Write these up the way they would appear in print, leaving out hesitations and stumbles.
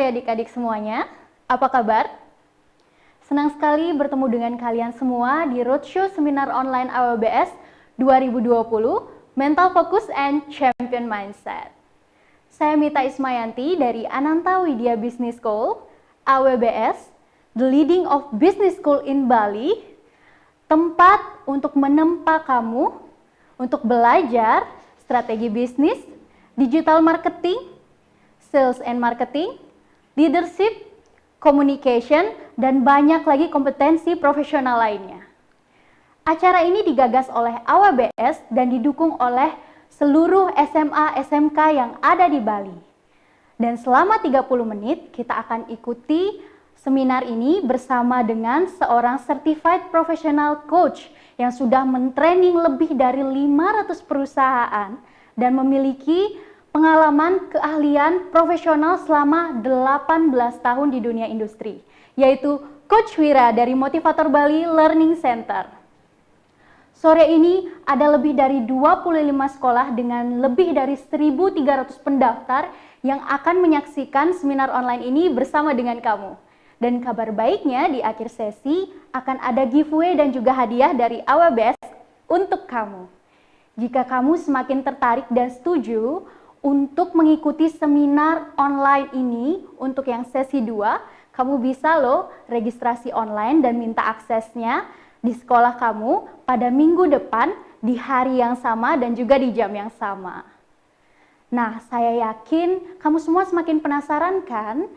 sore adik-adik semuanya, apa kabar? Senang sekali bertemu dengan kalian semua di Roadshow Seminar Online AWBS 2020 Mental Focus and Champion Mindset. Saya Mita Ismayanti dari Ananta Widya Business School, AWBS, the leading of business school in Bali, tempat untuk menempa kamu untuk belajar strategi bisnis, digital marketing, sales and marketing, leadership, communication, dan banyak lagi kompetensi profesional lainnya. Acara ini digagas oleh AWBS dan didukung oleh seluruh SMA SMK yang ada di Bali. Dan selama 30 menit kita akan ikuti seminar ini bersama dengan seorang certified professional coach yang sudah mentraining lebih dari 500 perusahaan dan memiliki pengalaman keahlian profesional selama 18 tahun di dunia industri, yaitu Coach Wira dari Motivator Bali Learning Center. Sore ini ada lebih dari 25 sekolah dengan lebih dari 1.300 pendaftar yang akan menyaksikan seminar online ini bersama dengan kamu. Dan kabar baiknya di akhir sesi akan ada giveaway dan juga hadiah dari AWBS untuk kamu. Jika kamu semakin tertarik dan setuju untuk mengikuti seminar online ini untuk yang sesi 2, kamu bisa loh registrasi online dan minta aksesnya di sekolah kamu pada minggu depan di hari yang sama dan juga di jam yang sama. Nah, saya yakin kamu semua semakin penasaran kan?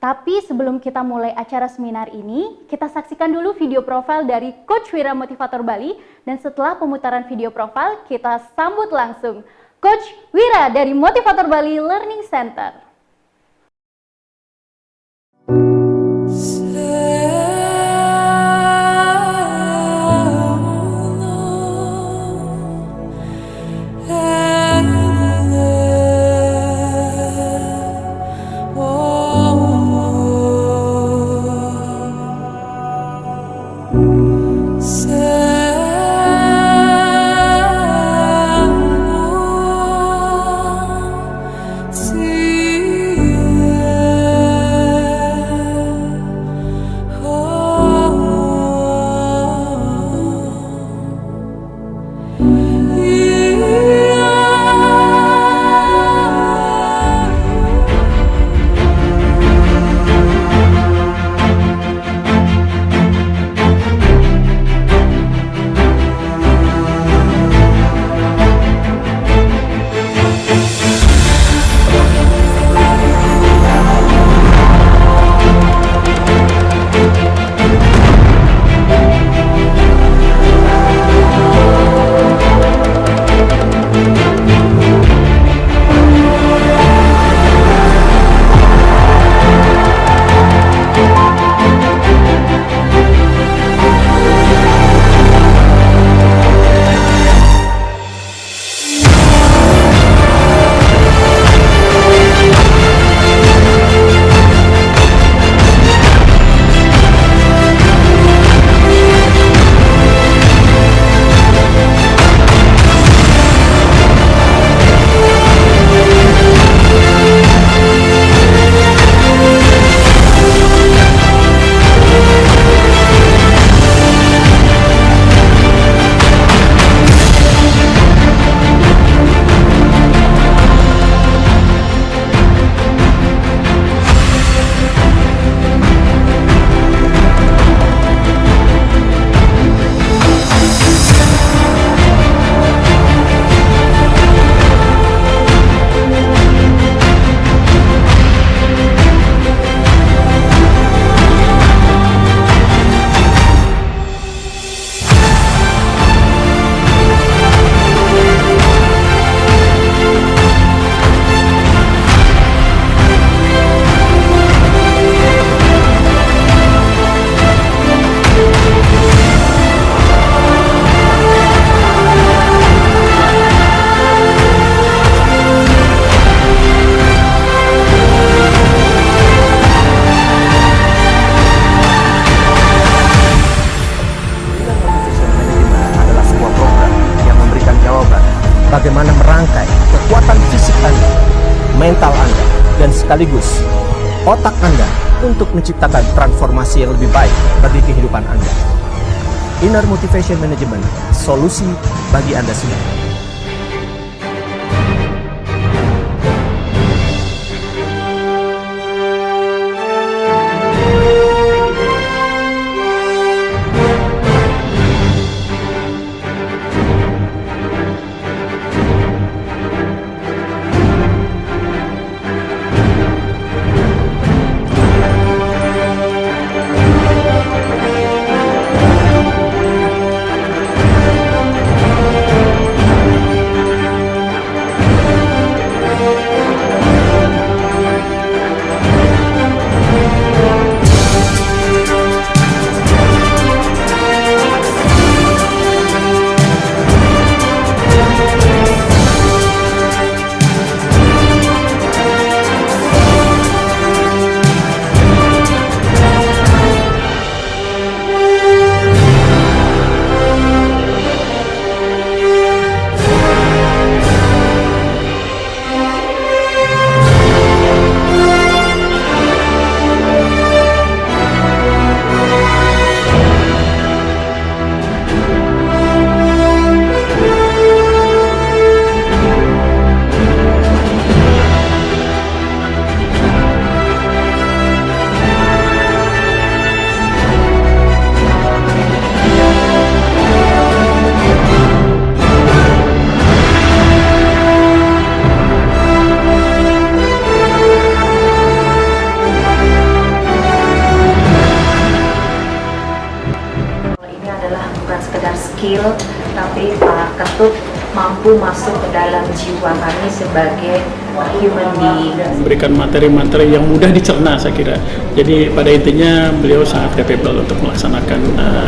Tapi sebelum kita mulai acara seminar ini, kita saksikan dulu video profil dari Coach Wira Motivator Bali dan setelah pemutaran video profil, kita sambut langsung Coach Wira dari Motivator Bali Learning Center. bagaimana merangkai kekuatan fisik Anda, mental Anda, dan sekaligus otak Anda untuk menciptakan transformasi yang lebih baik bagi kehidupan Anda. Inner Motivation Management, solusi bagi Anda semua. Skill, tapi Pak Ketut mampu masuk ke dalam jiwa kami sebagai human being. Memberikan materi-materi yang mudah dicerna saya kira. Jadi pada intinya beliau sangat capable untuk melaksanakan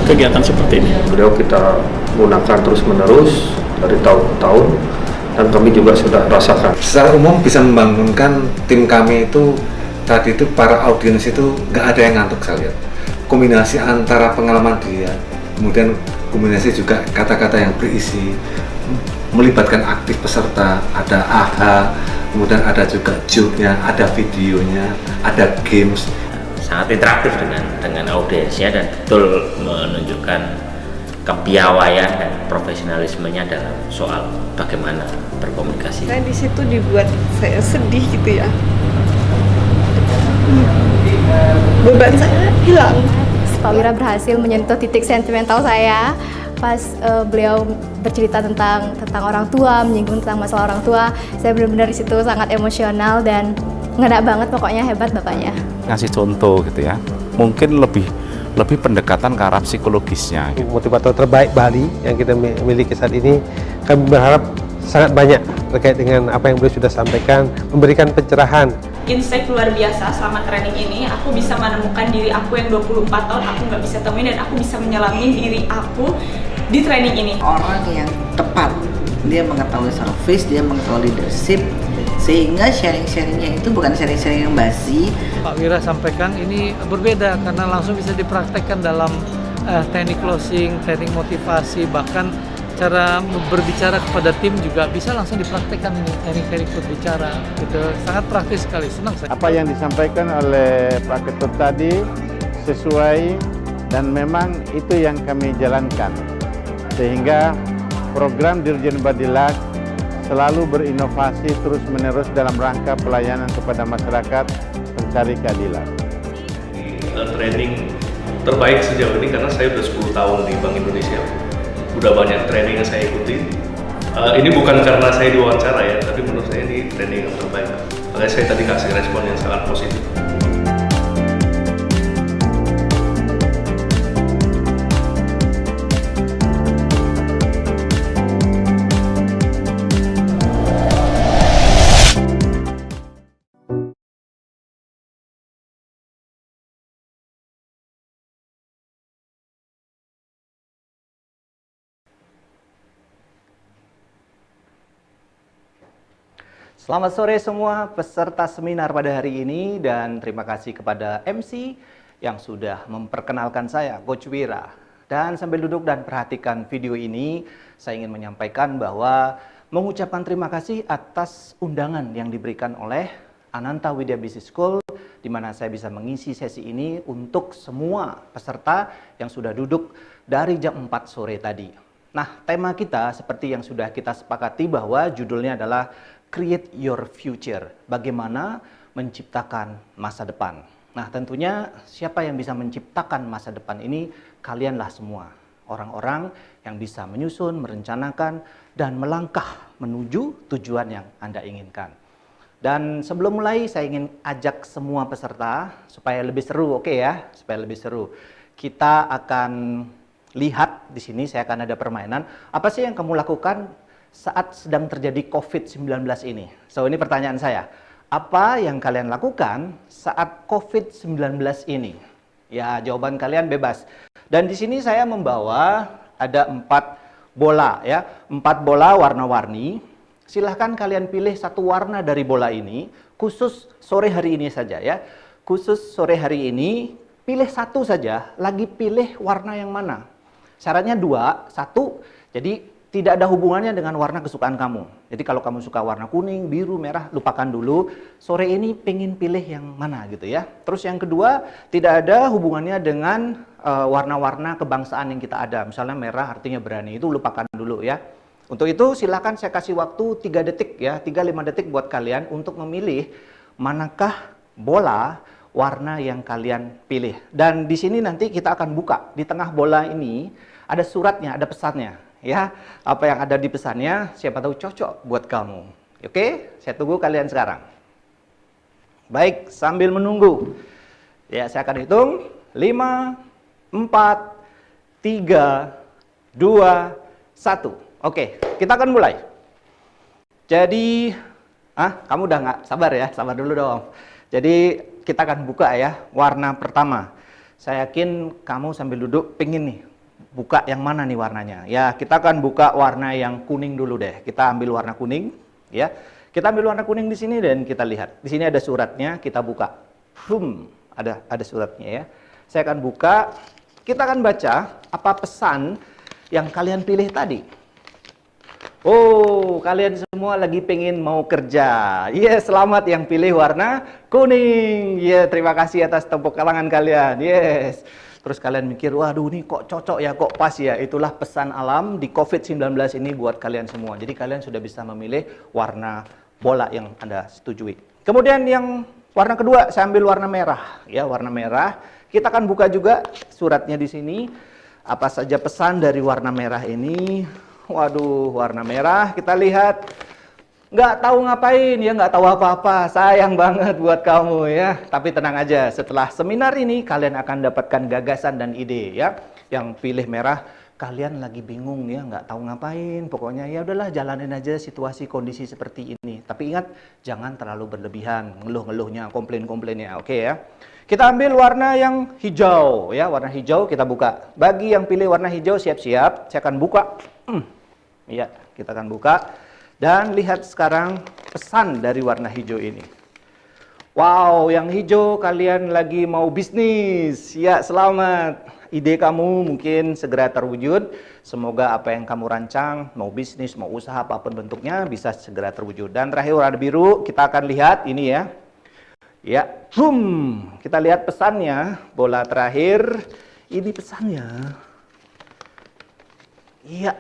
kegiatan seperti ini. Beliau kita gunakan terus-menerus dari tahun ke tahun dan kami juga sudah rasakan. Secara umum bisa membangunkan tim kami itu tadi itu para audiens itu nggak ada yang ngantuk saya lihat. Kombinasi antara pengalaman dia, kemudian kombinasi juga kata-kata yang berisi, melibatkan aktif peserta, ada AHA, kemudian ada juga joke-nya, ada videonya, ada games. Sangat interaktif dengan audiensnya dan betul menunjukkan kepiawaian dan profesionalismenya dalam soal bagaimana berkomunikasi. Nah, di situ dibuat saya sedih gitu ya. Beban saya hilang. Pak Wira berhasil menyentuh titik sentimental saya pas beliau bercerita tentang orang tua, menyinggung tentang masalah orang tua. Saya benar-benar di situ sangat emosional dan ngena banget, pokoknya hebat bapaknya. Ngasih contoh gitu ya, mungkin lebih pendekatan ke arah psikologisnya. Motivator terbaik Bali yang kita miliki saat ini, kami berharap sangat banyak terkait dengan apa yang beliau sudah sampaikan, memberikan pencerahan. Insight luar biasa selama training ini, aku bisa menemukan diri aku yang 24 tahun aku nggak bisa temuin, dan aku bisa menyelami diri aku di training ini. Orang yang tepat, dia mengetahui service, dia mengetahui leadership, sehingga sharing-sharingnya itu bukan sharing-sharing yang basi. Pak Wira sampaikan ini berbeda karena langsung bisa dipraktekkan dalam teknik closing, teknik motivasi, bahkan cara berbicara kepada tim juga bisa langsung dipraktekkan ini, teknik-teknik berbicara gitu. Sangat praktis sekali, senang saya. Apa yang disampaikan oleh Pak Ketut tadi sesuai dan memang itu yang kami jalankan, sehingga program Dirjen Badilag selalu berinovasi terus-menerus dalam rangka pelayanan kepada masyarakat pencari keadilan. Training terbaik sejauh ini karena saya sudah 10 tahun di Bank Indonesia. Udah banyak training yang saya ikuti. Ini bukan karena saya diwawancara ya, tapi menurut saya ini training yang terbaik. Makanya saya tadi kasih respon yang sangat positif. Selamat sore semua peserta seminar pada hari ini, dan terima kasih kepada MC yang sudah memperkenalkan saya, Coach Wira. Dan sambil duduk dan perhatikan video ini, saya ingin menyampaikan bahwa mengucapkan terima kasih atas undangan yang diberikan oleh Ananta Widya Business School, di mana saya bisa mengisi sesi ini untuk semua peserta yang sudah duduk dari jam 4 sore tadi. Nah, tema kita seperti yang sudah kita sepakati bahwa judulnya adalah Create Your Future, bagaimana menciptakan masa depan. Nah, tentunya siapa yang bisa menciptakan masa depan ini? Kalianlah semua, orang-orang yang bisa menyusun, merencanakan, dan melangkah menuju tujuan yang Anda inginkan. Dan sebelum mulai, saya ingin ajak semua peserta supaya lebih seru, oke ya? Supaya lebih seru. Kita akan lihat di sini, saya akan ada permainan. Apa sih yang kamu lakukan saat sedang terjadi COVID-19 ini? So, ini pertanyaan saya. Apa yang kalian lakukan saat COVID-19 ini? Ya, jawaban kalian bebas. Dan di sini saya membawa ada 4 bola ya, 4 bola warna-warni. Silahkan kalian pilih satu warna dari bola ini, khusus sore hari ini saja ya. Khusus sore hari ini, pilih satu saja, lagi pilih warna yang mana. Syaratnya 2, 1, jadi tidak ada hubungannya dengan warna kesukaan kamu. Jadi kalau kamu suka warna kuning, biru, merah, lupakan dulu. Sore ini pengen pilih yang mana gitu ya. Terus yang kedua, tidak ada hubungannya dengan warna-warna kebangsaan yang kita ada. Misalnya merah artinya berani, itu lupakan dulu ya. Untuk itu silakan saya kasih waktu 3 detik ya, 3-5 detik buat kalian untuk memilih manakah bola warna yang kalian pilih. Dan di sini nanti kita akan buka. Di tengah bola ini ada suratnya, ada pesannya ya. Apa yang ada di pesannya siapa tahu cocok buat kamu. Oke, saya tunggu kalian sekarang. Baik, sambil menunggu. Ya, saya akan hitung 5, 4, 3, 2, 1. Oke, kita akan mulai. Jadi, kamu udah nggak sabar ya? Sabar dulu dong. Jadi, kita akan buka ya, warna pertama. Saya yakin kamu sambil duduk pengen nih, buka yang mana nih warnanya. Ya, kita akan buka warna yang kuning dulu deh. Kita ambil warna kuning, ya. Kita ambil warna kuning di sini dan kita lihat. Di sini ada suratnya, kita buka. Ada suratnya ya. Saya akan buka, kita akan baca apa pesan yang kalian pilih tadi. Oh, kalian semua lagi pengen mau kerja. Yes, selamat yang pilih warna kuning. Yeah, terima kasih atas tepuk tangan kalian. Yes. Terus kalian mikir, waduh ini kok cocok ya, kok pas ya. Itulah pesan alam di COVID-19 ini buat kalian semua. Jadi kalian sudah bisa memilih warna bola yang Anda setujui. Kemudian yang warna kedua, saya ambil warna merah. Ya, warna merah. Kita akan buka juga suratnya di sini. Apa saja pesan dari warna merah ini? Waduh, warna merah, kita lihat nggak tahu ngapain ya, nggak tahu apa-apa, sayang banget buat kamu ya. Tapi tenang aja, setelah seminar ini kalian akan dapatkan gagasan dan ide ya. Yang pilih merah, kalian lagi bingung ya, nggak tahu ngapain, pokoknya ya udahlah jalanin aja situasi kondisi seperti ini. Tapi ingat, jangan terlalu berlebihan, ngeluh-ngeluhnya, komplain-komplainnya, oke ya. Kita ambil warna yang hijau ya, warna hijau kita buka. Bagi yang pilih warna hijau siap-siap, saya akan buka. Ya, kita akan buka dan lihat sekarang pesan dari warna hijau ini. Wow, yang hijau kalian lagi mau bisnis. Ya, selamat. Ide kamu mungkin segera terwujud. Semoga apa yang kamu rancang, mau bisnis, mau usaha apapun bentuknya bisa segera terwujud. Dan terakhir warna biru, kita akan lihat ini ya. Ya, kita lihat pesannya, bola terakhir. Ini pesannya. Iya,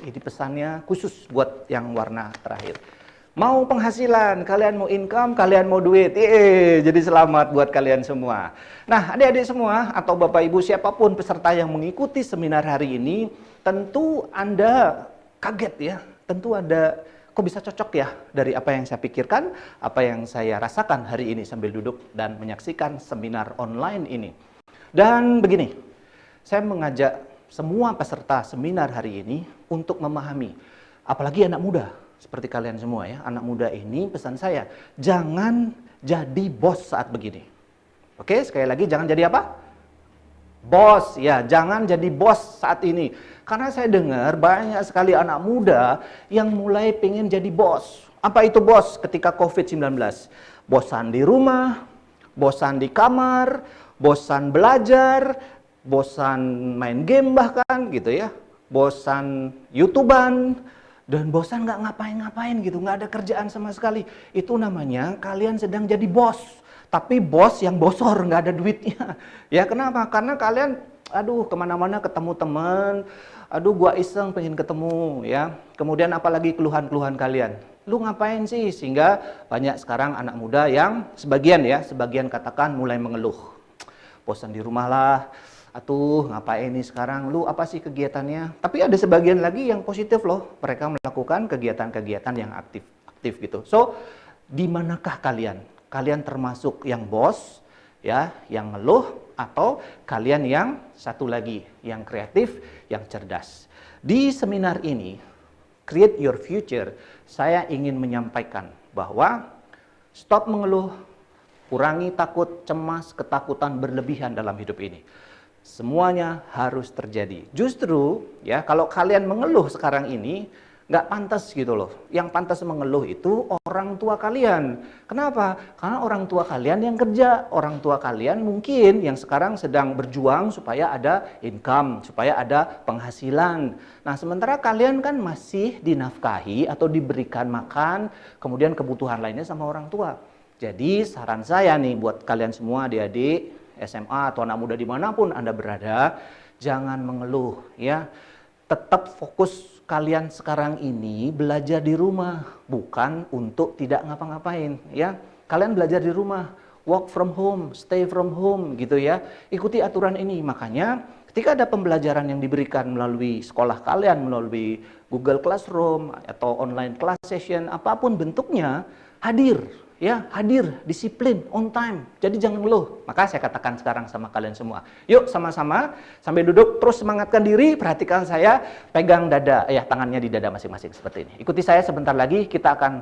ini pesannya khusus buat yang warna terakhir. Mau penghasilan, kalian mau income, kalian mau duit. Jadi selamat buat kalian semua. Nah, adik-adik semua atau Bapak Ibu siapapun peserta yang mengikuti seminar hari ini, tentu Anda kaget ya. Tentu ada, kok bisa cocok ya dari apa yang saya pikirkan, apa yang saya rasakan hari ini sambil duduk dan menyaksikan seminar online ini. Dan begini, saya mengajak semua peserta seminar hari ini untuk memahami, apalagi anak muda seperti kalian semua ya, anak muda ini pesan saya, jangan jadi bos saat begini. Oke, sekali lagi jangan jadi apa? Bos ya, jangan jadi bos saat ini. Karena saya dengar banyak sekali anak muda yang mulai pengen jadi bos. Apa itu bos ketika COVID-19? Bosan di rumah, bosan di kamar, bosan belajar, bosan main game bahkan gitu ya, bosan YouTubean, dan bosan nggak ngapa-ngapain gitu, nggak ada kerjaan sama sekali. Itu namanya kalian sedang jadi bos. Tapi bos yang bosor, nggak ada duitnya. Ya kenapa? Karena kalian, aduh kemana-mana ketemu teman, aduh gua iseng pengen ketemu ya. Kemudian apalagi keluhan-keluhan kalian. Lu ngapain sih? Sehingga banyak sekarang anak muda yang sebagian katakan mulai mengeluh. Bosan di rumah lah. Atuh ngapain nih sekarang, lu apa sih kegiatannya? Tapi ada sebagian lagi yang positif loh, mereka melakukan kegiatan-kegiatan yang aktif gitu. So, di manakah kalian? Kalian termasuk yang bos, ya, yang ngeluh, atau kalian yang satu lagi, yang kreatif, yang cerdas? Di seminar ini, Create Your Future, saya ingin menyampaikan bahwa stop mengeluh, kurangi takut, cemas, ketakutan berlebihan dalam hidup ini. Semuanya harus terjadi. Justru ya kalau kalian mengeluh sekarang ini nggak pantas gitu loh. Yang pantas mengeluh itu orang tua kalian. Kenapa? Karena orang tua kalian yang kerja, orang tua kalian mungkin yang sekarang sedang berjuang supaya ada income, supaya ada penghasilan. Nah sementara kalian kan masih dinafkahi atau diberikan makan, kemudian kebutuhan lainnya sama orang tua. Jadi saran saya nih buat kalian semua adik-adik SMA atau anak muda dimanapun Anda berada, jangan mengeluh ya. Tetap fokus kalian sekarang ini belajar di rumah, bukan untuk tidak ngapa-ngapain ya. Kalian belajar di rumah, work from home, stay from home gitu ya. Ikuti aturan ini. Makanya ketika ada pembelajaran yang diberikan melalui sekolah kalian, melalui Google Classroom atau online class session, apapun bentuknya, hadir. Ya, hadir, disiplin, on time. Jadi jangan ngeluh. Maka saya katakan sekarang sama kalian semua. Yuk sama-sama, sambil duduk, terus semangatkan diri, perhatikan saya, pegang dada, ya tangannya di dada masing-masing seperti ini. Ikuti saya sebentar lagi, kita akan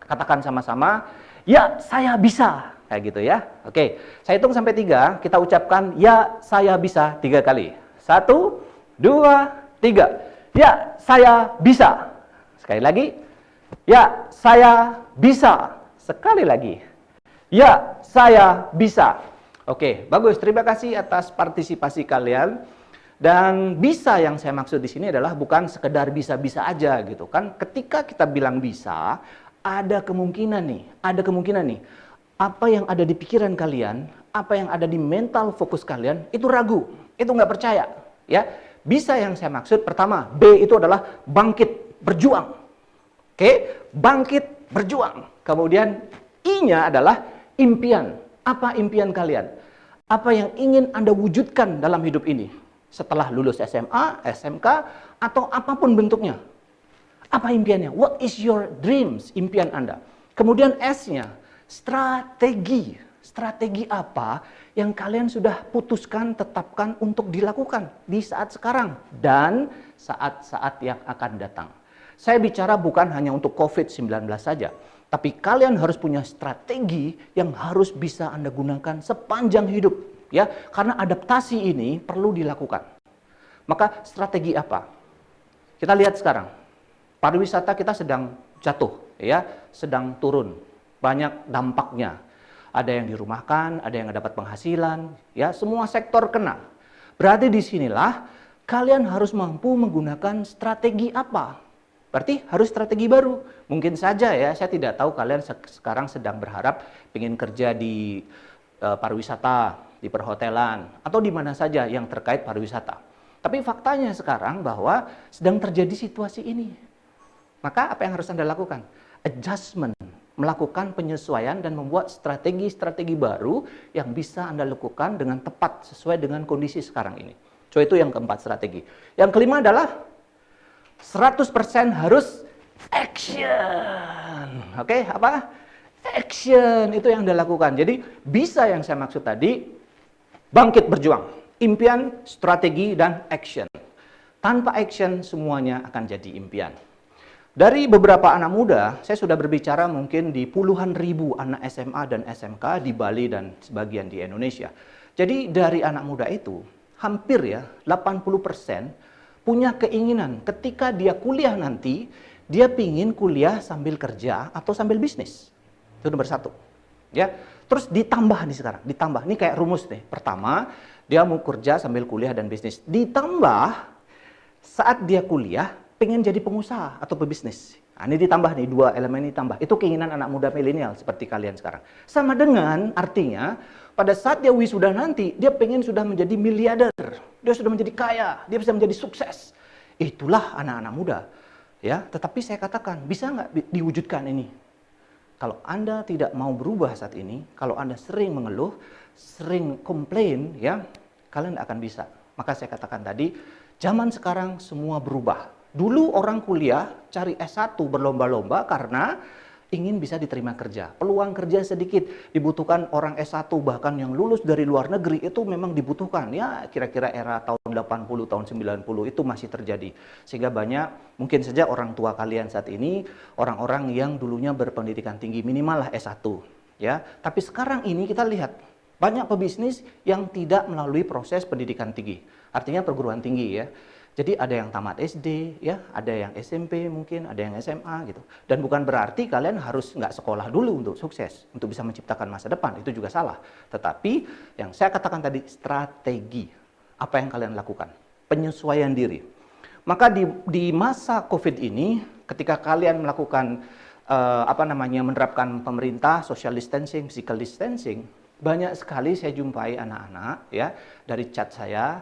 katakan sama-sama, ya saya bisa. Kayak gitu ya. Oke, saya hitung sampai 3, kita ucapkan, ya saya bisa 3 kali. 1, 2, 3. Ya saya bisa. Sekali lagi, ya saya bisa. Sekali lagi, ya saya bisa. Oke, bagus. Terima kasih atas partisipasi kalian. Dan bisa yang saya maksud di sini adalah bukan sekedar bisa-bisa aja gitu kan. Ketika kita bilang bisa, ada kemungkinan nih. Apa yang ada di pikiran kalian, apa yang ada di mental fokus kalian, itu ragu, itu nggak percaya. Ya, bisa yang saya maksud pertama, B itu adalah bangkit, berjuang. Oke, bangkit, berjuang. Kemudian I-nya adalah impian. Apa impian kalian? Apa yang ingin Anda wujudkan dalam hidup ini? Setelah lulus SMA, SMK, atau apapun bentuknya. Apa impiannya? What is your dreams? Impian Anda. Kemudian S-nya, strategi. Strategi apa yang kalian sudah putuskan, tetapkan untuk dilakukan di saat sekarang dan saat-saat yang akan datang. Saya bicara bukan hanya untuk COVID-19 saja, tapi kalian harus punya strategi yang harus bisa Anda gunakan sepanjang hidup, ya. Karena adaptasi ini perlu dilakukan. Maka strategi apa? Kita lihat sekarang, pariwisata kita sedang jatuh, ya, sedang turun, banyak dampaknya. Ada yang dirumahkan, ada yang dapat penghasilan, ya, semua sektor kena. Berarti disinilah kalian harus mampu menggunakan strategi apa? Berarti harus strategi baru. Mungkin saja ya, saya tidak tahu kalian sekarang sedang berharap ingin kerja di pariwisata, di perhotelan, atau di mana saja yang terkait pariwisata. Tapi faktanya sekarang bahwa sedang terjadi situasi ini. Maka apa yang harus Anda lakukan? Adjustment, melakukan penyesuaian dan membuat strategi-strategi baru yang bisa Anda lakukan dengan tepat sesuai dengan kondisi sekarang ini. So itu yang keempat strategi. Yang kelima adalah 100% harus action. Oke, apa? Action itu yang Anda lakukan. Jadi bisa yang saya maksud tadi, bangkit berjuang. Impian, strategi, dan action. Tanpa action semuanya akan jadi impian. Dari beberapa anak muda, saya sudah berbicara mungkin di puluhan ribu anak SMA dan SMK di Bali dan sebagian di Indonesia. Jadi dari anak muda itu, hampir ya 80% punya keinginan ketika dia kuliah nanti, dia pingin kuliah sambil kerja atau sambil bisnis. Itu nomor 1. Ya. Terus ditambah nih sekarang, ditambah. Ini kayak rumus nih. Pertama, dia mau kerja sambil kuliah dan bisnis. Ditambah, saat dia kuliah, pengen jadi pengusaha atau pebisnis. Nah, ini ditambah nih, 2 elemen ini ditambah. Itu keinginan anak muda milenial seperti kalian sekarang. Sama dengan artinya pada saat dia wisuda nanti, dia pengen sudah menjadi miliarder, dia sudah menjadi kaya, dia bisa menjadi sukses. Itulah anak-anak muda. Ya, tetapi saya katakan, bisa nggak diwujudkan ini? Kalau Anda tidak mau berubah saat ini, kalau Anda sering mengeluh, sering komplain, ya, kalian nggak akan bisa. Maka saya katakan tadi, zaman sekarang semua berubah. Dulu orang kuliah cari S1 berlomba-lomba karena ingin bisa diterima kerja. Peluang kerja sedikit, dibutuhkan orang S1 bahkan yang lulus dari luar negeri itu memang dibutuhkan. Ya kira-kira era tahun 80, tahun 90 itu masih terjadi. Sehingga banyak, mungkin saja orang tua kalian saat ini, orang-orang yang dulunya berpendidikan tinggi minimal lah S1. Ya, tapi sekarang ini kita lihat, banyak pebisnis yang tidak melalui proses pendidikan tinggi. Artinya perguruan tinggi ya. Jadi ada yang tamat SD, ya, ada yang SMP mungkin, ada yang SMA gitu. Dan bukan berarti kalian harus nggak sekolah dulu untuk sukses, untuk bisa menciptakan masa depan, itu juga salah. Tetapi yang saya katakan tadi, strategi. Apa yang kalian lakukan? Penyesuaian diri. Maka di masa COVID ini, ketika kalian melakukan menerapkan pemerintah, social distancing, physical distancing, banyak sekali saya jumpai anak-anak ya dari chat saya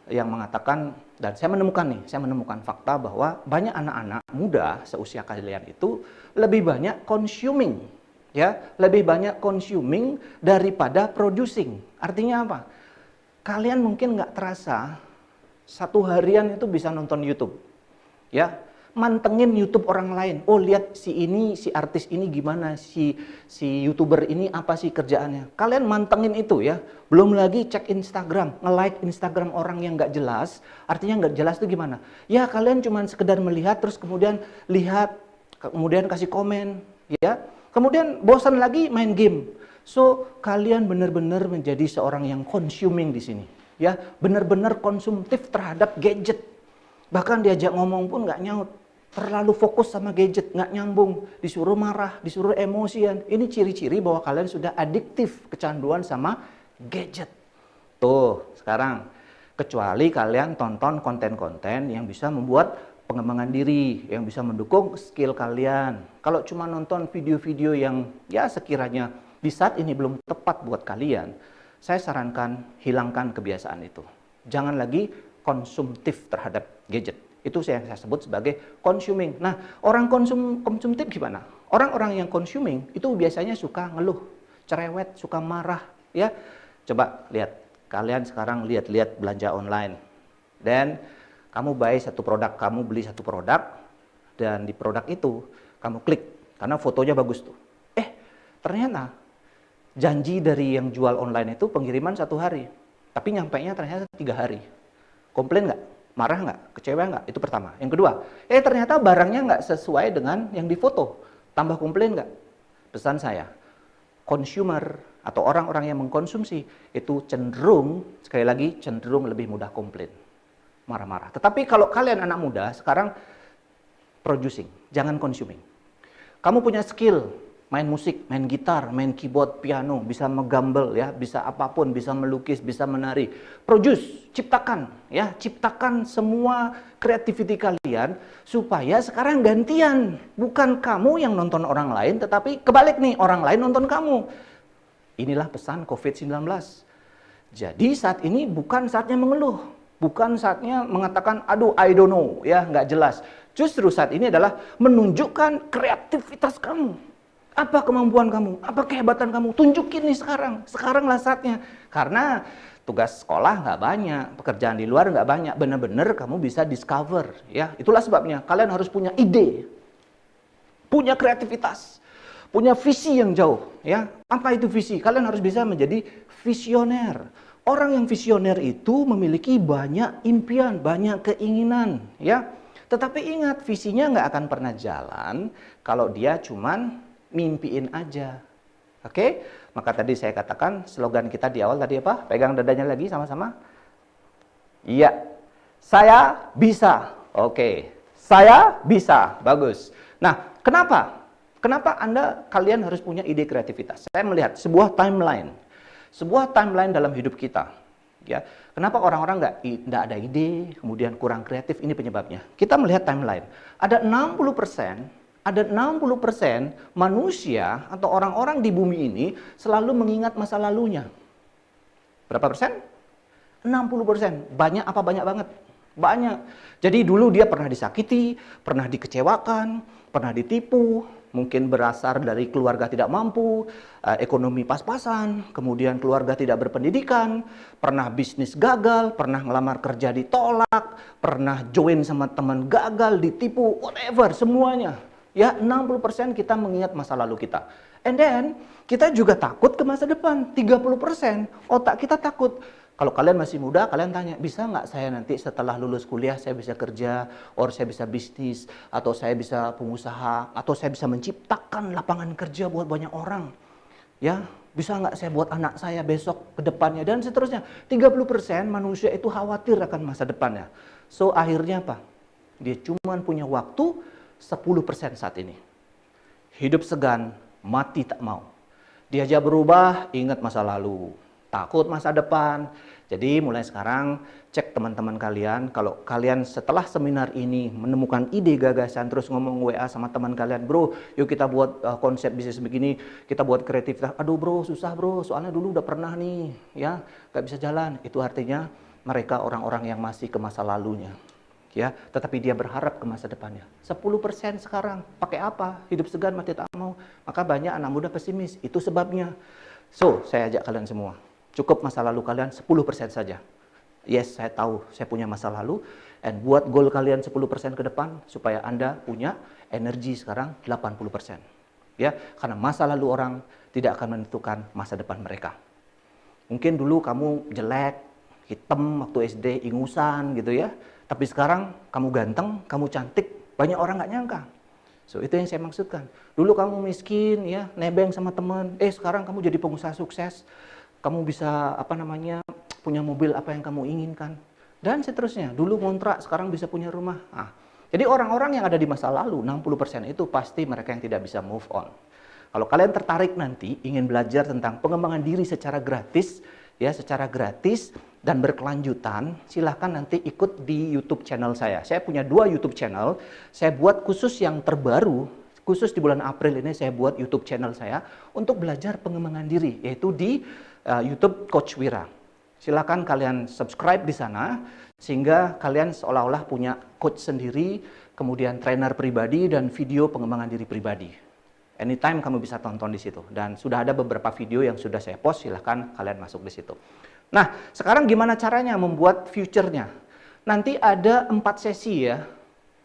yang mengatakan, dan saya menemukan fakta bahwa banyak anak-anak muda seusia kalian itu lebih banyak consuming, ya, lebih banyak consuming daripada producing. Artinya apa? Kalian mungkin nggak terasa satu harian itu bisa nonton YouTube, ya, mantengin YouTube orang lain. Oh lihat si ini, si artis ini gimana, si YouTuber ini apa sih kerjaannya. Kalian mantengin itu ya. Belum lagi cek Instagram, nge-like Instagram orang yang nggak jelas. Artinya nggak jelas itu gimana? Ya kalian cuma sekedar melihat terus kemudian lihat, kemudian kasih komen, ya. Kemudian bosan lagi main game. So kalian benar-benar menjadi seorang yang consuming di sini, ya. Benar-benar konsumtif terhadap gadget. Bahkan diajak ngomong pun nggak nyaut. Terlalu fokus sama gadget, nggak nyambung, disuruh marah, disuruh emosian. Ini ciri-ciri bahwa kalian sudah adiktif, kecanduan sama gadget. Tuh, sekarang. Kecuali kalian tonton konten-konten yang bisa membuat pengembangan diri, yang bisa mendukung skill kalian. Kalau cuma nonton video-video yang ya sekiranya di saat ini belum tepat buat kalian, saya sarankan hilangkan kebiasaan itu. Jangan lagi konsumtif terhadap gadget. Itu yang saya sebut sebagai consuming. Nah, orang konsumtif gimana? Orang-orang yang consuming itu biasanya suka ngeluh, cerewet, suka marah, ya. Coba lihat, kalian sekarang lihat belanja online. Dan kamu beli satu produk, dan di produk itu kamu klik karena fotonya bagus tuh. Ternyata janji dari yang jual online itu pengiriman 1 hari, tapi nyampainya ternyata 3 hari. Komplain nggak? Marah nggak? Kecewa nggak? Itu pertama. Yang kedua, ternyata barangnya nggak sesuai dengan yang difoto. Tambah komplain nggak? Pesan saya, consumer atau orang-orang yang mengkonsumsi itu cenderung, sekali lagi, cenderung lebih mudah komplain. Marah-marah. Tetapi kalau kalian anak muda, sekarang producing, jangan consuming. Kamu punya skill, main musik, main gitar, main keyboard, piano, bisa menggambel ya, bisa apapun, bisa melukis, bisa menari. Produce, ciptakan ya, ciptakan semua creativity kalian supaya sekarang gantian. Bukan kamu yang nonton orang lain, tetapi kebalik nih, orang lain nonton kamu. Inilah pesan COVID-19. Jadi saat ini bukan saatnya mengeluh, bukan saatnya mengatakan aduh I don't know ya, nggak jelas. Justru saat ini adalah menunjukkan kreativitas kamu. Apa kemampuan kamu? Apa kehebatan kamu? Tunjukin nih sekarang. Sekaranglah saatnya. Karena tugas sekolah nggak banyak, pekerjaan di luar nggak banyak. Benar-benar kamu bisa discover. Ya, itulah sebabnya kalian harus punya ide, punya kreativitas, punya visi yang jauh. Ya, apa itu visi? Kalian harus bisa menjadi visioner. Orang yang visioner itu memiliki banyak impian, banyak keinginan. Ya, tetapi ingat visinya nggak akan pernah jalan kalau dia cuman mimpiin aja. Oke? Maka tadi saya katakan slogan kita di awal tadi apa? Pegang dadanya lagi sama-sama. Iya. Saya bisa. Oke. Saya bisa. Bagus. Nah, kenapa? Kenapa kalian harus punya ide kreativitas? Saya melihat sebuah timeline. Sebuah timeline dalam hidup kita. Ya, kenapa orang-orang nggak ada ide, kemudian kurang kreatif? Ini penyebabnya. Kita melihat timeline. Ada 60% manusia atau orang-orang di bumi ini selalu mengingat masa lalunya. Berapa persen? 60%. Banyak apa banyak banget? Banyak. Jadi dulu dia pernah disakiti, pernah dikecewakan, pernah ditipu, mungkin berasal dari keluarga tidak mampu, ekonomi pas-pasan, kemudian keluarga tidak berpendidikan, pernah bisnis gagal, pernah ngelamar kerja ditolak, pernah join sama teman gagal, ditipu, whatever, semuanya. Ya, 60% kita mengingat masa lalu kita. And then, kita juga takut ke masa depan. 30% otak kita takut. Kalau kalian masih muda, kalian tanya, bisa nggak saya nanti setelah lulus kuliah, saya bisa kerja, or saya bisa bisnis, atau saya bisa pengusaha, atau saya bisa menciptakan lapangan kerja buat banyak orang. Ya, bisa nggak saya buat anak saya besok ke depannya, dan seterusnya. 30% manusia itu khawatir akan masa depannya. So, akhirnya apa? Dia cuma punya waktu 10% saat ini. Hidup segan, mati tak mau. Diajak berubah, ingat masa lalu. Takut masa depan. Jadi mulai sekarang cek teman-teman kalian, kalau kalian setelah seminar ini menemukan ide gagasan, terus ngomong WA sama teman kalian, bro yuk kita buat konsep bisnis begini, kita buat kreativitas. Aduh bro, susah bro, soalnya dulu udah pernah nih, ya gak bisa jalan. Itu artinya mereka orang-orang yang masih ke masa lalunya, ya, tetapi dia berharap ke masa depannya. 10% sekarang pakai apa? Hidup segan mati tak mau. Maka banyak anak muda pesimis. Itu sebabnya. So, saya ajak kalian semua, cukup masa lalu kalian 10% saja. Yes, saya tahu saya punya masa lalu, and buat goal kalian 10% ke depan supaya Anda punya energi sekarang 80%. Ya, karena masa lalu orang tidak akan menentukan masa depan mereka. Mungkin dulu kamu jelek, hitam waktu SD, ingusan gitu ya. Tapi sekarang kamu ganteng, kamu cantik, banyak orang nggak nyangka. So, itu yang saya maksudkan. Dulu kamu miskin ya, nebeng sama teman. Sekarang kamu jadi pengusaha sukses. Kamu bisa punya mobil apa yang kamu inginkan, dan seterusnya. Dulu ngontrak, sekarang bisa punya rumah. Jadi orang-orang yang ada di masa lalu 60% itu pasti mereka yang tidak bisa move on. Kalau kalian tertarik nanti ingin belajar tentang pengembangan diri secara gratis, ya secara gratis dan berkelanjutan, silahkan nanti ikut di YouTube channel saya. Saya punya 2 YouTube channel. Saya buat khusus yang terbaru. Khusus di bulan April ini saya buat YouTube channel saya untuk belajar pengembangan diri, yaitu di YouTube Coach Wira. Silakan kalian subscribe di sana sehingga kalian seolah-olah punya coach sendiri, kemudian trainer pribadi dan video pengembangan diri pribadi. Anytime kamu bisa tonton di situ, dan sudah ada beberapa video yang sudah saya post, silahkan kalian masuk di situ. Nah, sekarang gimana caranya membuat future-nya? Nanti ada 4 sesi ya.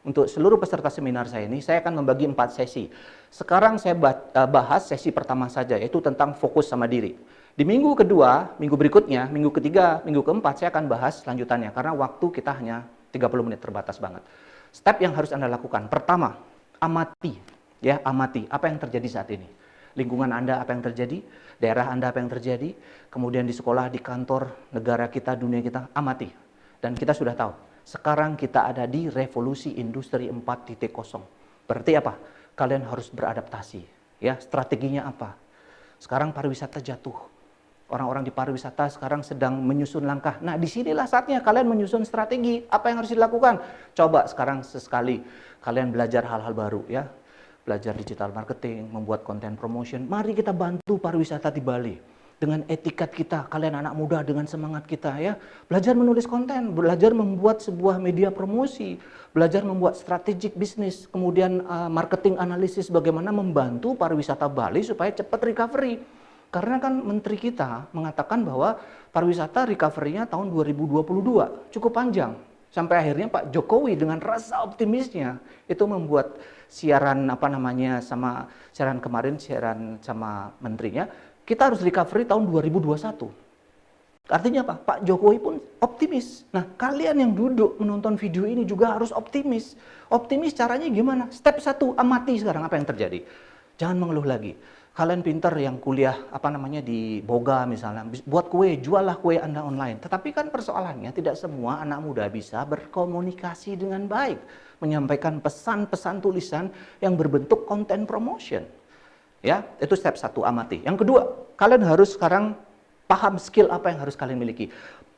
Untuk seluruh peserta seminar saya ini, saya akan membagi 4 sesi. Sekarang saya bahas sesi pertama saja, yaitu tentang fokus sama diri. Di minggu kedua, minggu berikutnya, minggu ketiga, minggu keempat, saya akan bahas lanjutannya. Karena waktu kita hanya 30 menit, terbatas banget. Step yang harus Anda lakukan. Pertama, amati. Ya, amati apa yang terjadi saat ini. Lingkungan Anda apa yang terjadi, daerah Anda apa yang terjadi, kemudian di sekolah, di kantor, negara kita, dunia kita, amati. Dan kita sudah tahu, sekarang kita ada di revolusi industri 4.0. Berarti apa? Kalian harus beradaptasi. Ya, strateginya apa? Sekarang pariwisata jatuh. Orang-orang di pariwisata sekarang sedang menyusun langkah. Nah, disinilah saatnya kalian menyusun strategi. Apa yang harus dilakukan? Coba sekarang sesekali kalian belajar hal-hal baru ya. Belajar digital marketing, membuat konten promotion. Mari kita bantu pariwisata di Bali. Dengan etikat kita, kalian anak muda dengan semangat kita ya. Belajar menulis konten, belajar membuat sebuah media promosi, belajar membuat strategic bisnis, kemudian marketing analisis bagaimana membantu pariwisata Bali supaya cepat recovery. Karena kan menteri kita mengatakan bahwa pariwisata recovery-nya tahun 2022 cukup panjang. Sampai akhirnya Pak Jokowi dengan rasa optimisnya itu membuat siaran siaran kemarin, siaran sama menterinya, kita harus recovery tahun 2021. Artinya apa? Pak Jokowi pun optimis. Nah, kalian yang duduk menonton video ini juga harus optimis. Optimis caranya gimana? Step 1, amati sekarang apa yang terjadi. Jangan mengeluh lagi. Kalian pinter yang kuliah di Boga misalnya, buat kue, jualah kue Anda online. Tetapi kan persoalannya tidak semua anak muda bisa berkomunikasi dengan baik, menyampaikan pesan-pesan tulisan yang berbentuk konten promotion. Ya, itu step 1, amati. Yang kedua, kalian harus sekarang paham skill apa yang harus kalian miliki.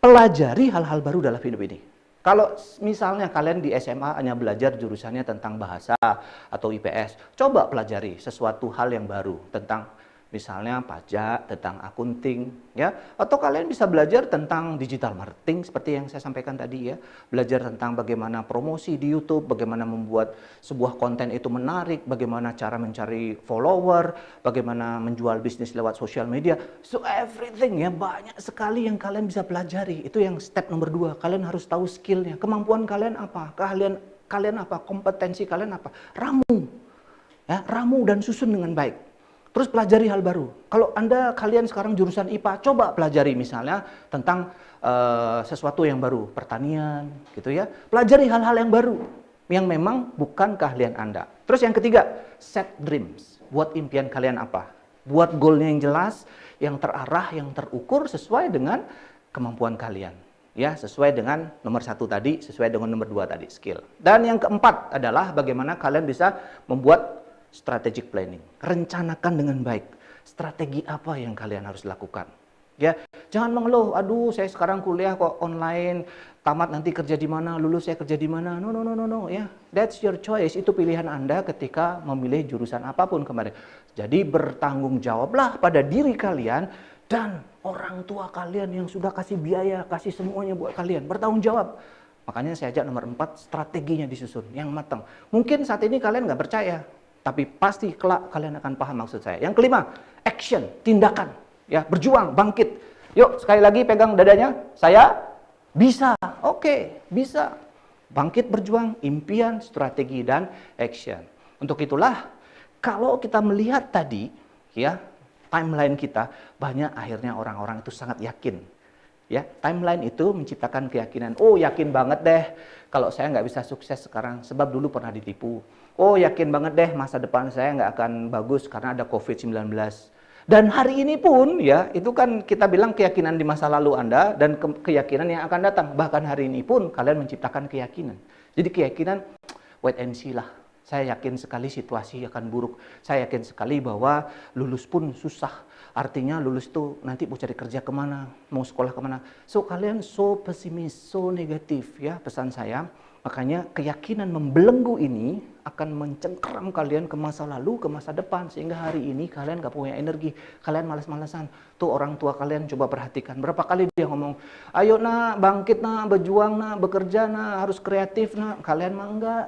pelajari hal-hal baru dalam hidup ini. Kalau misalnya kalian di SMA hanya belajar jurusannya tentang bahasa atau IPS, coba pelajari sesuatu hal yang baru tentang misalnya pajak, tentang akunting, ya. Atau kalian bisa belajar tentang digital marketing seperti yang saya sampaikan tadi ya. Belajar tentang bagaimana promosi di YouTube, bagaimana membuat sebuah konten itu menarik, bagaimana cara mencari follower, bagaimana menjual bisnis lewat sosial media. So everything ya, banyak sekali yang kalian bisa pelajari. Itu yang step nomor 2. Kalian harus tahu skillnya, kemampuan kalian apa, keahlian kalian apa, kompetensi kalian apa. Ramu, ya, ramu dan susun dengan baik. Terus pelajari hal baru. Kalau kalian sekarang jurusan IPA, coba pelajari misalnya tentang sesuatu yang baru, pertanian, gitu ya. Pelajari hal-hal yang baru yang memang bukan keahlian Anda. Terus yang ketiga, set dreams. Buat impian kalian apa? Buat goalnya yang jelas, yang terarah, yang terukur sesuai dengan kemampuan kalian. Ya, sesuai dengan nomor 1 tadi, sesuai dengan nomor 2 tadi, skill. Dan yang keempat adalah bagaimana kalian bisa membuat strategic planning. Rencanakan dengan baik. Strategi apa yang kalian harus lakukan. Ya, jangan mengeluh, aduh saya sekarang kuliah kok online, tamat nanti kerja di mana, lulus saya kerja di mana. No, ya. That's your choice. Itu pilihan Anda ketika memilih jurusan apapun kemarin. Jadi bertanggung jawablah pada diri kalian dan orang tua kalian yang sudah kasih biaya, kasih semuanya buat kalian. Bertanggung jawab. Makanya saya ajak nomor 4, strateginya disusun yang matang. Mungkin saat ini kalian nggak percaya, tapi pasti kelak kalian akan paham maksud saya. Yang kelima, action, tindakan. Ya, berjuang, bangkit. Yuk, sekali lagi pegang dadanya. Saya bisa. Oke, bisa. Bangkit, berjuang, impian, strategi, dan action. Untuk itulah, kalau kita melihat tadi, ya, timeline kita, banyak akhirnya orang-orang itu sangat yakin. Ya, timeline itu menciptakan keyakinan. Oh, yakin banget deh kalau saya nggak bisa sukses sekarang sebab dulu pernah ditipu. Oh, yakin banget deh masa depan saya nggak akan bagus karena ada COVID-19. Dan hari ini pun ya, itu kan kita bilang keyakinan di masa lalu Anda dan keyakinan yang akan datang. Bahkan hari ini pun kalian menciptakan keyakinan. Jadi keyakinan wait and see lah. Saya yakin sekali situasi akan buruk. Saya yakin sekali bahwa lulus pun susah. Artinya lulus itu nanti mau cari kerja kemana, mau sekolah kemana. So kalian so pesimis, so negatif ya pesan saya. Makanya keyakinan membelenggu ini akan mencengkeram kalian ke masa lalu, ke masa depan. Sehingga hari ini kalian gak punya energi, kalian malas-malasan. Tuh orang tua kalian coba perhatikan. Berapa kali dia ngomong, ayo nak, bangkit nak, berjuang nak, bekerja nak, harus kreatif nak. Kalian mah enggak.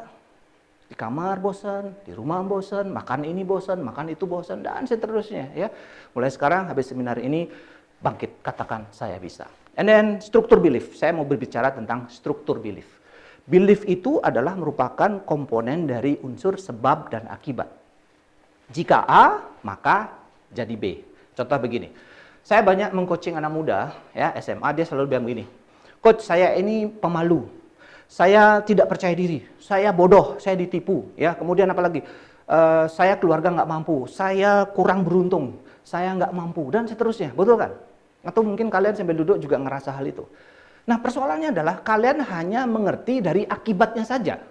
Di kamar bosan, di rumah bosan, makan ini bosan, makan itu bosan, dan seterusnya ya. Mulai sekarang habis seminar ini bangkit, katakan saya bisa. And then struktur belief. Saya mau berbicara tentang struktur belief. Belief itu adalah merupakan komponen dari unsur sebab dan akibat. Jika A, maka jadi B. Contoh begini. Saya banyak mengcoaching anak muda ya, SMA, dia selalu bilang begini. Coach, saya ini pemalu. Saya tidak percaya diri, saya bodoh, saya ditipu, ya. Kemudian apalagi, saya keluarga nggak mampu, saya kurang beruntung, saya nggak mampu, dan seterusnya, betul kan? Atau mungkin kalian sambil duduk juga ngerasa hal itu. Nah, persoalannya adalah kalian hanya mengerti dari akibatnya saja.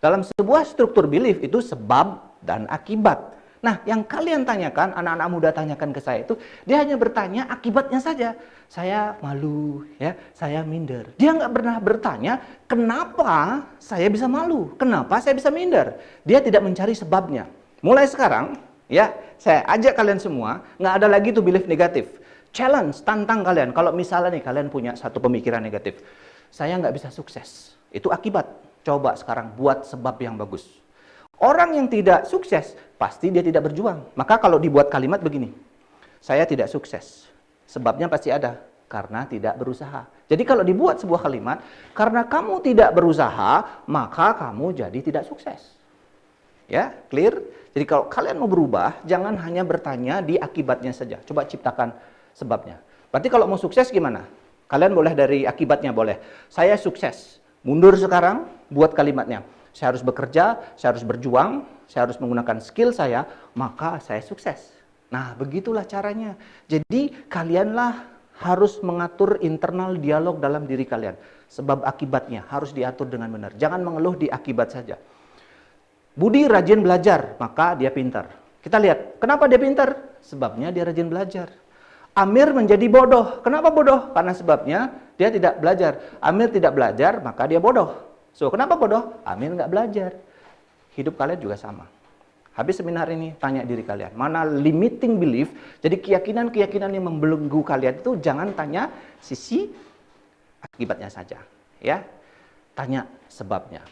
Dalam sebuah struktur belief itu sebab dan akibat. Nah, yang kalian tanyakan, anak-anak muda tanyakan ke saya itu, dia hanya bertanya akibatnya saja. Saya malu, ya, saya minder. Dia nggak pernah bertanya, kenapa saya bisa malu? Kenapa saya bisa minder? Dia tidak mencari sebabnya. Mulai sekarang, ya, saya ajak kalian semua, nggak ada lagi tuh belief negatif. Challenge, tantang kalian. Kalau misalnya nih, kalian punya satu pemikiran negatif. Saya nggak bisa sukses. Itu akibat. Coba sekarang buat sebab yang bagus. Orang yang tidak sukses, pasti dia tidak berjuang. Maka kalau dibuat kalimat begini, saya tidak sukses. Sebabnya pasti ada, karena tidak berusaha. Jadi kalau dibuat sebuah kalimat, karena kamu tidak berusaha, maka kamu jadi tidak sukses. Ya, clear? Jadi kalau kalian mau berubah, jangan hanya bertanya di akibatnya saja. Coba ciptakan sebabnya. Berarti kalau mau sukses gimana? Kalian boleh dari akibatnya, boleh. Saya sukses. Mundur sekarang, buat kalimatnya. Saya harus bekerja, saya harus berjuang, saya harus menggunakan skill saya, maka saya sukses. Nah, begitulah caranya. Jadi, kalianlah harus mengatur internal dialog dalam diri kalian. Sebab akibatnya harus diatur dengan benar. Jangan mengeluh di akibat saja. Budi rajin belajar, maka dia pintar. Kita lihat, kenapa dia pintar? Sebabnya dia rajin belajar. Amir menjadi bodoh. Kenapa bodoh? Karena sebabnya dia tidak belajar. Amir tidak belajar, maka dia bodoh. So, kenapa bodoh? Amir nggak belajar. Hidup kalian juga sama. Habis seminar ini, tanya diri kalian, mana limiting belief, jadi keyakinan-keyakinan yang membelenggu kalian itu jangan tanya sisi akibatnya saja. Ya, tanya sebabnya.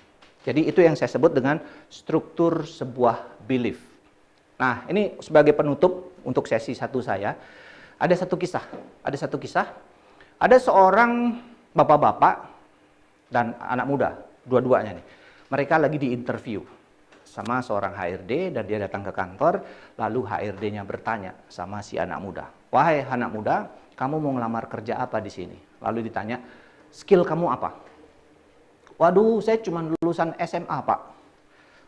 Jadi itu yang saya sebut dengan struktur sebuah belief. Nah, ini sebagai penutup untuk sesi 1 saya. Ada satu kisah. Ada seorang bapak-bapak dan anak muda, dua-duanya nih. Mereka lagi di interview sama seorang HRD dan dia datang ke kantor, lalu HRD-nya bertanya sama si anak muda. "Wahai anak muda, kamu mau ngelamar kerja apa di sini?" Lalu ditanya, "Skill kamu apa?" "Waduh, saya cuma lulusan SMA, Pak."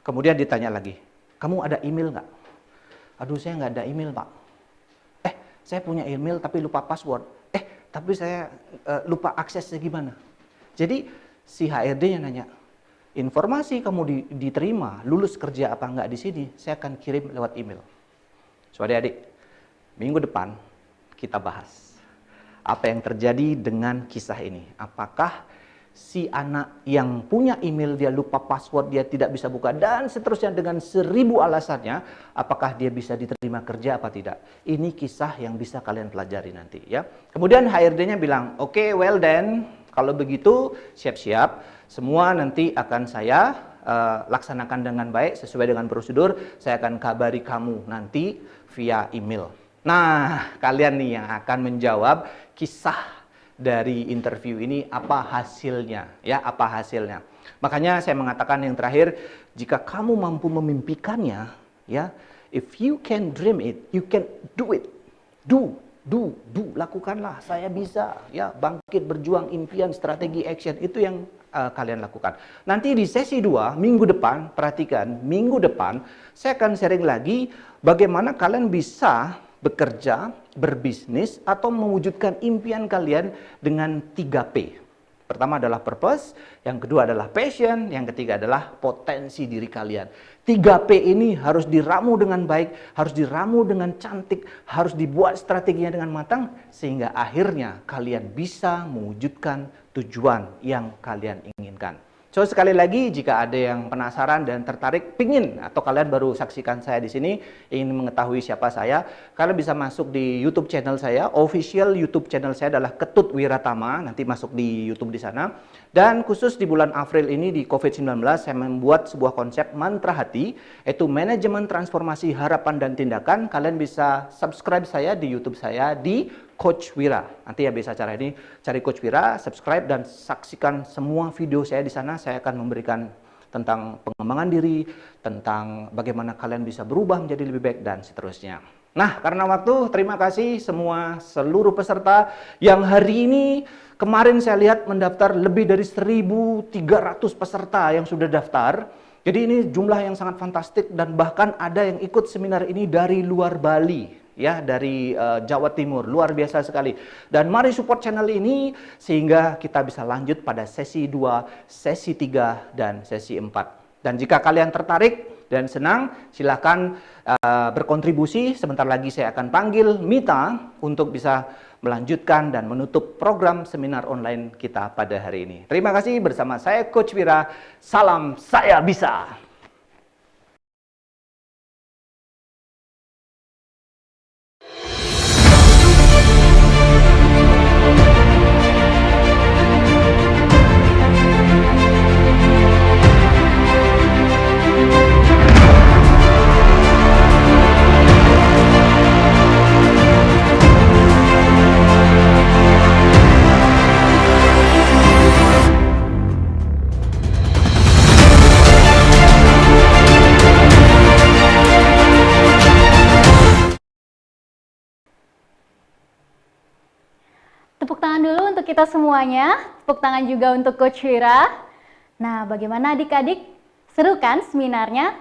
Kemudian ditanya lagi, "Kamu ada email nggak?" "Aduh, saya nggak ada email, Pak." "Saya punya email tapi lupa password." Tapi saya lupa aksesnya gimana?" Jadi si HRD-nya nanya, "Informasi kamu diterima, lulus kerja apa enggak di sini, saya akan kirim lewat email." So, adik-adik, minggu depan kita bahas apa yang terjadi dengan kisah ini. Apakah si anak yang punya email dia lupa password, dia tidak bisa buka, dan seterusnya dengan 1000 alasannya, apakah dia bisa diterima kerja apa tidak? Ini kisah yang bisa kalian pelajari nanti ya. Kemudian HRD-nya bilang, "Oke, well then, kalau begitu siap-siap, semua nanti akan saya laksanakan dengan baik sesuai dengan prosedur. Saya akan kabari kamu nanti via email." Nah, kalian nih yang akan menjawab kisah dari interview ini, apa hasilnya ya, apa hasilnya. Makanya saya mengatakan yang terakhir, jika kamu mampu memimpikannya ya, if you can dream it, you can do it. Do, lakukanlah. Saya bisa ya, bangkit, berjuang, impian, strategi, action, itu yang kalian lakukan. Nanti di sesi 2 minggu depan, perhatikan, minggu depan saya akan sharing lagi bagaimana kalian bisa bekerja, berbisnis, atau mewujudkan impian kalian dengan 3P. Pertama adalah purpose, yang kedua adalah passion, yang ketiga adalah potensi diri kalian. 3P ini harus diramu dengan baik, harus diramu dengan cantik, harus dibuat strateginya dengan matang, sehingga akhirnya kalian bisa mewujudkan tujuan yang kalian inginkan. So, sekali lagi, jika ada yang penasaran dan tertarik, pingin, atau kalian baru saksikan saya di sini, ingin mengetahui siapa saya, kalian bisa masuk di YouTube channel saya. Official YouTube channel saya adalah Ketut Wiratama, nanti masuk di YouTube di sana. Dan khusus di bulan April ini di COVID-19, saya membuat sebuah konsep mantra hati, yaitu manajemen transformasi harapan dan tindakan. Kalian bisa subscribe saya di YouTube saya di Coach Wira. Nanti ya bisa cara ini, cari Coach Wira, subscribe dan saksikan semua video saya di sana. Saya akan memberikan tentang pengembangan diri, tentang bagaimana kalian bisa berubah menjadi lebih baik dan seterusnya. Nah, karena waktu, terima kasih seluruh peserta yang hari ini, kemarin saya lihat mendaftar lebih dari 1.300 peserta yang sudah daftar. Jadi ini jumlah yang sangat fantastik, dan bahkan ada yang ikut seminar ini dari luar Bali. Ya, dari Jawa Timur, luar biasa sekali. Dan mari support channel ini sehingga kita bisa lanjut pada sesi 2, sesi 3, dan sesi 4. Dan jika kalian tertarik dan senang, silakan berkontribusi. Sebentar lagi saya akan panggil Mita untuk bisa melanjutkan dan menutup program seminar online kita pada hari ini. Terima kasih, bersama saya Coach Wira. Salam saya bisa. Tepuk tangan dulu untuk kita semuanya, tepuk tangan juga untuk Coach Wira. Nah, bagaimana adik-adik? Seru kan seminarnya?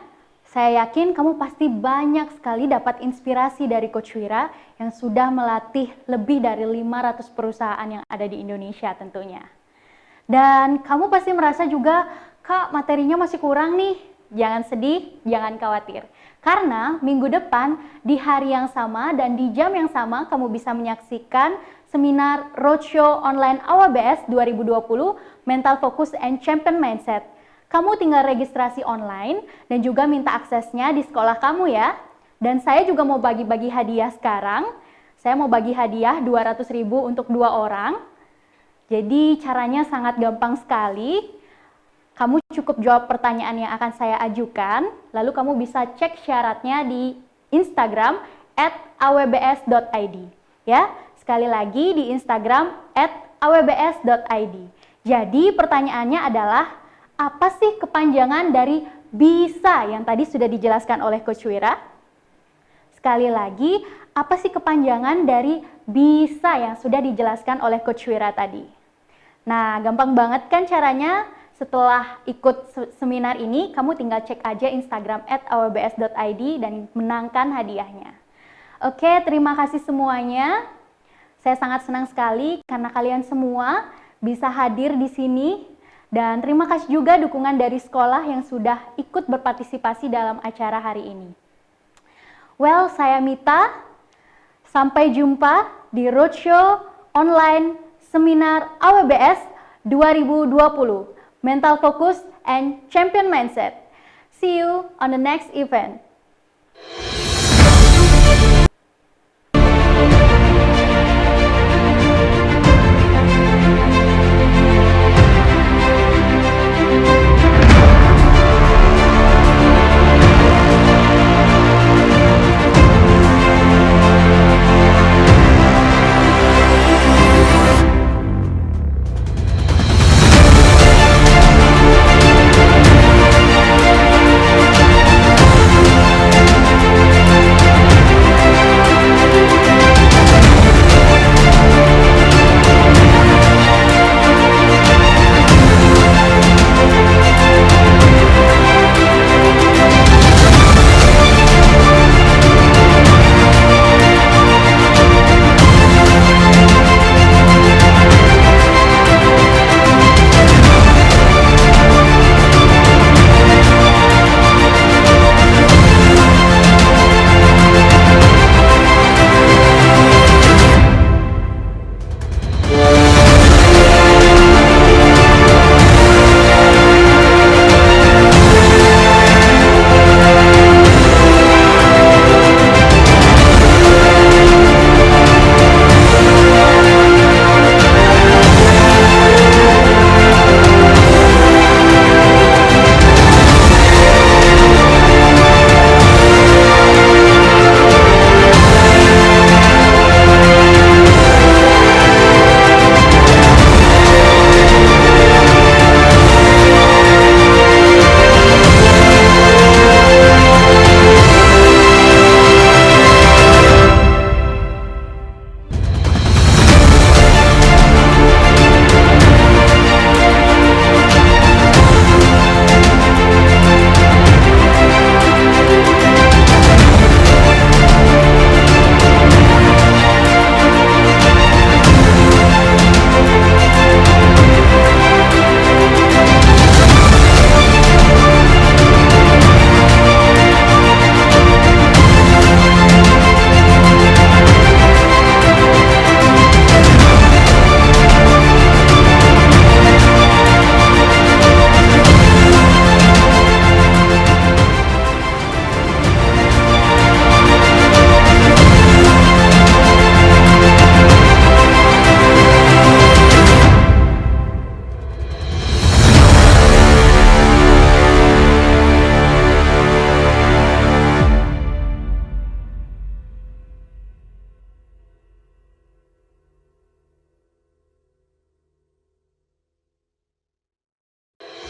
Saya yakin kamu pasti banyak sekali dapat inspirasi dari Coach Wira yang sudah melatih lebih dari 500 perusahaan yang ada di Indonesia tentunya. Dan kamu pasti merasa juga, Kak, materinya masih kurang nih. Jangan sedih, jangan khawatir. Karena minggu depan di hari yang sama dan di jam yang sama kamu bisa menyaksikan seminar Roadshow Online AWBS 2020 Mental Focus and Champion Mindset. Kamu tinggal registrasi online dan juga minta aksesnya di sekolah kamu ya. Dan saya juga mau bagi-bagi hadiah sekarang. Saya mau bagi hadiah 200.000 untuk 2 orang. Jadi caranya sangat gampang sekali. Kamu cukup jawab pertanyaan yang akan saya ajukan, lalu kamu bisa cek syaratnya di Instagram @awbs.id. Ya, sekali lagi di Instagram @awbs.id. Jadi pertanyaannya adalah, apa sih kepanjangan dari bisa yang tadi sudah dijelaskan oleh Coach Wira? Sekali lagi, apa sih kepanjangan dari bisa yang sudah dijelaskan oleh Coach Wira tadi? Nah, gampang banget kan caranya? Setelah ikut seminar ini, kamu tinggal cek aja Instagram @awbs.id dan menangkan hadiahnya. Oke, terima kasih semuanya. Saya sangat senang sekali karena kalian semua bisa hadir di sini. Dan terima kasih juga dukungan dari sekolah yang sudah ikut berpartisipasi dalam acara hari ini. Well, saya Mita. Sampai jumpa di Roadshow Online Seminar AWBS 2020. Mental Focus and Champion Mindset. See you on the next event.